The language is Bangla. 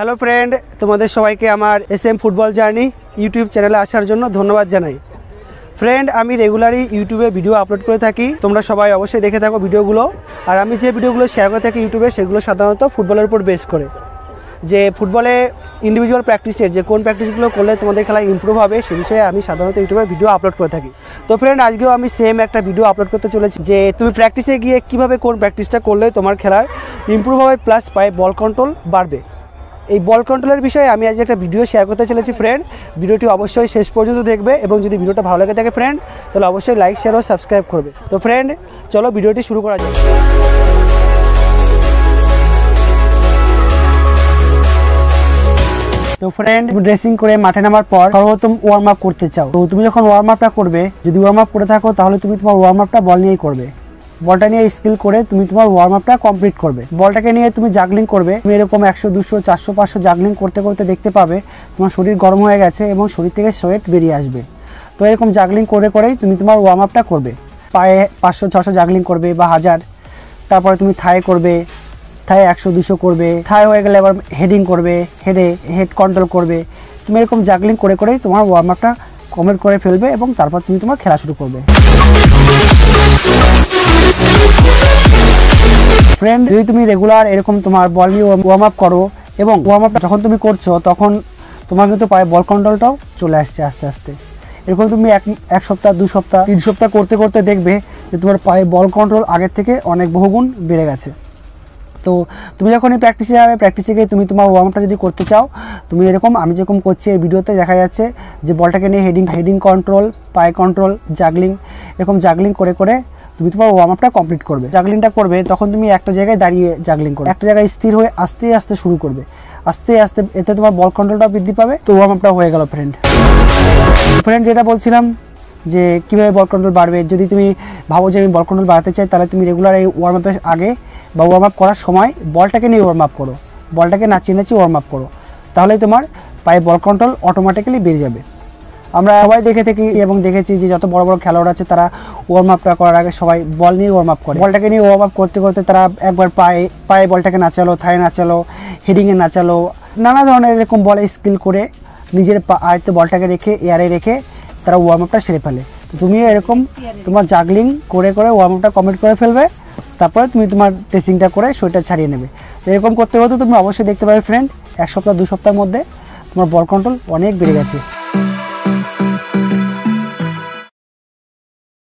হ্যালো ফ্রেন্ড, তোমাদের সবাইকে আমার SM ফুটবল জার্নি ইউটিউব চ্যানেলে আসার জন্য ধন্যবাদ জানাই। ফ্রেন্ড, আমি রেগুলারই ইউটিউবে ভিডিও আপলোড করে থাকি, তোমরা সবাই অবশ্যই দেখে থাকো ভিডিওগুলো। আর আমি যে ভিডিওগুলো শেয়ার করে থাকি ইউটিউবে, সেগুলো সাধারণত ফুটবলের উপর বেস করে, যে ফুটবলে ইন্ডিভিজুয়াল প্র্যাকটিসের যে কোন প্র্যাকটিসগুলো করলে তোমাদের খেলা ইমপ্রুভ হবে সে বিষয়ে আমি সাধারণত ইউটিউবে ভিডিও আপলোড করে থাকি। তো ফ্রেন্ড, আজকেও আমি সেম একটা ভিডিও আপলোড করতে চলেছি যে তুমি প্র্যাকটিসে গিয়ে কীভাবে কোন প্র্যাকটিসটা করলে তোমার খেলার ইমপ্রুভ হবে, প্লাস পায়ে বল কন্ট্রোল বাড়বে। এই বল কন্ট্রোলের বিষয়ে আমি আজ একটা ভিডিও শেয়ার করতে চলেছি। ফ্রেন্ড, ভিডিওটি অবশ্যই শেষ পর্যন্ত দেখবে এবং যদি ভিডিওটা ভালো লাগে থাকে ফ্রেন্ড, তাহলে অবশ্যই লাইক, শেয়ার ও সাবস্ক্রাইব করবে। তো ফ্রেন্ড, চলো ভিডিওটি শুরু করা যাক। তো ফ্রেন্ড, ড্রেসিং করে মাঠে নামার পর সর্বপ্রথম ওয়ার্ম আপ করতে চাও। তো তুমি যখন ওয়ার্ম আপটা করবে, যদি ওয়ার্ম আপ করে থাকো তাহলে তুমি তোমার ওয়ার্ম আপটা বল নিয়েই করবে। বলটা নিয়ে স্কিল করে তুমি তোমার ওয়ার্ম আপটা কমপ্লিট করবে। বলটাকে নিয়ে তুমি জাগলিং করবে। তুমি এরকম 100, 200, 400, 500 জাগলিং করতে করতে দেখতে পাবে তোমার শরীর গরম হয়ে গেছে এবং শরীর থেকে সোয়েট বেরিয়ে আসবে। তো এরকম জাগলিং করে করেই তুমি তোমার ওয়ার্ম আপটা করবে। পায়ে 500, 600 জাগলিং করবে বা 1000। তারপরে তুমি থায়ে করবে, থায়ে 100, 200 করবে। থায়ে হয়ে গেলে আবার হেডিং করবে, হেড কন্ট্রোল করবে। তুমি এরকম জাগলিং করে করেই তোমার ওয়ার্ম আপটা কমপ্লিট করে ফেলবে এবং তারপর তুমি তোমার খেলা শুরু করবে। ফ্রেন্ড, যদি তুমি রেগুলার এরকম তোমার বল নিয়ে ওয়ার্ম আপ করো এবং ওয়ার্ম আপটা যখন তুমি করছো তখন তোমার কিন্তু পায়ে বল কন্ট্রোলটাও চলে আসছে আস্তে আস্তে। এরকম তুমি এক সপ্তাহ, 2 সপ্তাহ, 3 সপ্তাহ করতে করতে দেখবে যে তোমার পায়ে বল কন্ট্রোল আগের থেকে অনেক বহুগুণ বেড়ে গেছে। তো তুমি যখন এই প্র্যাকটিসে যাবে, প্র্যাকটিসে গিয়ে তুমি তোমার ওয়ার্ম আপটা যদি করতে চাও, তুমি এরকম আমি যেরকম করছি এই ভিডিওতে দেখা যাচ্ছে যে বলটাকে নিয়ে হেডিং কন্ট্রোল, পায়ে কন্ট্রোল, জাগলিং, এরকম জাগলিং করে করে তুমি তোমার ওয়ার্ম আপটা কমপ্লিট করবে। জাগলিংটা করবে তখন তুমি একটা জায়গায় দাঁড়িয়ে জাগলিং করবে, একটা জায়গায় স্থির হয়ে আস্তে আস্তে শুরু করবে, আস্তে আস্তে। এতে তোমার বল কন্ট্রোলটা বৃদ্ধি পাবে। তো ওয়ার্ম আপটা হয়ে গেল ফ্রেন্ড। যেটা বলছিলাম যে কীভাবে বল কন্ট্রোল বাড়বে, যদি তুমি ভাবো যে আমি বল কন্ট্রোল বাড়াতে চাই, তাহলে তুমি রেগুলার এই ওয়ার্ম আপের আগে বা ওয়ার্ম আপ করার সময় বলটাকে নিয়ে ওয়ার্ম আপ করো, বলটাকে নাচিয়ে নাচিয়ে ওয়ার্ম আপ করো, তাহলেই তোমার পায়ে বল কন্ট্রোল অটোমেটিক্যালি বেড়ে যাবে। আমরা সবাই দেখে থাকি এবং দেখেছি যে যত বড় বড় খেলোয়াড় আছে তারা ওয়ার্ম আপটা করার আগে সবাই বল নিয়ে ওয়ার্ম আপ করে। বলটাকে নিয়ে ওয়ার্ম আপ করতে করতে তারা একবার পায়ে বলটাকে নাচালো, থায়ে নাচালো, হেডিংয়ে নাচালো, নানা ধরনের এরকম বলে স্কিল করে নিজের আয়ত্তে বলটাকে রেখে এয়ারে রেখে তারা ওয়ার্ম আপটা সেরে ফেলে। তো তুমিও এরকম তোমার জাগলিং করে করে ওয়ার্ম আপটা কমপ্লিট করে ফেলবে। তারপরে তুমি তোমার ড্রেসিংটা করে শরীরটা ছাড়িয়ে নেবে। তো এরকম করতে করতে তুমি অবশ্যই দেখতে পাবে ফ্রেন্ড, 1 সপ্তাহ 2 সপ্তাহের মধ্যে তোমার বল কন্ট্রোল অনেক বেড়ে গেছে।